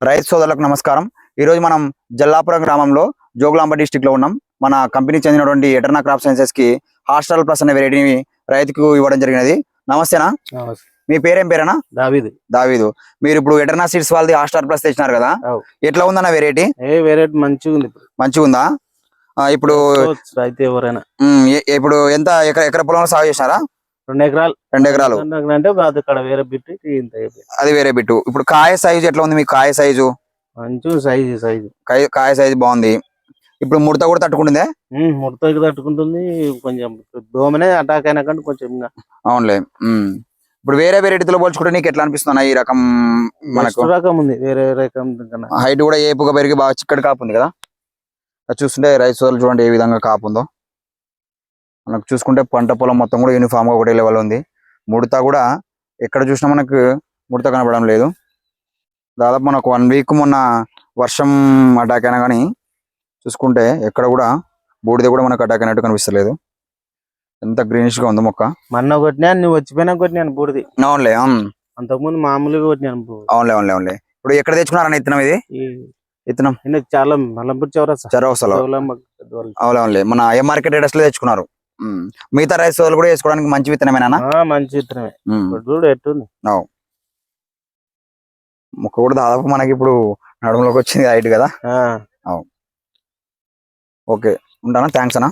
రైతు సోదరులకు నమస్కారం. ఈ రోజు మనం జల్లాపురం గ్రామంలో జోగులాంబ డిస్ట్రిక్ట్ లో ఉన్నాం. మన కంపెనీకి చెందినటువంటి ఎటర్నా క్రాప్ సైన్సెస్ కి హాస్టల్ ప్లస్ అనే వెరైటీని రైతుకు ఇవ్వడం జరిగినది. నమస్తేనా, మీ పేరేం పేరేనా? దావీదు. దావీదు. మీరు ఇప్పుడు ఎటర్నా సీడ్స్ వాళ్ళది హాస్టల్ ప్లస్ తెచ్చినారు కదా, ఎట్లా ఉందన్న వెరైటీ? వెరైటీ మంచిగా ఉంది. మంచిగా ఉందా? ఇప్పుడు రైతు ఎవరైనా ఇప్పుడు ఎంత ఎకర పొలంలో సాగు చేసినారా? 2 ఎకరాలు. 2 ఎకరాలు అంటే అక్కడ వేరే బిట్టు, అది వేరే బిట్టు. ఇప్పుడు కాయ సైజు ఎట్లా ఉంది? మీ కాయ సైజు మంచి సైజు కాయ సైజు బాగుంది. ఇప్పుడు ముడత కూడా తట్టుకుంటుందే? ముడతకి తట్టుకుంటుంది. కొంచెం దోమనే అటాక్ అయినా కంటే కొంచెం. అవునులే. ఇప్పుడు వేరే వెరైటీతో పోల్చుకుంటే నీకు ఎట్లా అనిపిస్తున్నా ఈ రకం? మనకు రకం ఉంది, వేరే రకం. హైట్ కూడా ఏపుగా పెరిగి బాగా చిక్కటి కాపు ఉంది కదా. అది చూస్తుంటే రైతు సోదరులు చూడండి ఏ విధంగా కాపు ఉందో. మనకు చూసుకుంటే పంట పొలం మొత్తం కూడా యూనిఫామ్ గా ఒకటే లెవెల్ ఉంది. ముడత కూడా ఎక్కడ చూసినా మనకు ముడత కనపడడం లేదు. దాదాపు మనకు 1 వీక్ మొన్న వర్షం అటాక్ అయినా కానీ చూసుకుంటే ఎక్కడ కూడా బూడిద కూడా మనకు అటాక్ అయినట్టు కనిపిస్తలేదు. ఎంత గ్రీనిష్ గా ఉంది మొక్క. మొన్న కొట్టినా, నువ్వు వచ్చిపోయినా కొట్టినాను బూడిది. అవునులే. అంతకుముందు మామూలుగా కొట్టినాను. అవునులే. ఇప్పుడు ఎక్కడ తెచ్చుకున్నారన్న ఇత్తనం? ఇది ఇత్తనం చాలా మలంపూర్ చౌరస్తాలో. అవునులే, మన ఏ మార్కెట్ అడ్రస్ లో తెచ్చుకున్నారు. మిగతా రైతు సోదరులు కూడా వేసుకోవడానికి మంచి విత్తనమేనా? మంచి విత్తనమే. మొక్క కూడా దాదాపు మనకి ఇప్పుడు నడుములోకి వచ్చింది హైట్ కదా. ఓకే, ఉంటానా? థ్యాంక్స్ అన్నా.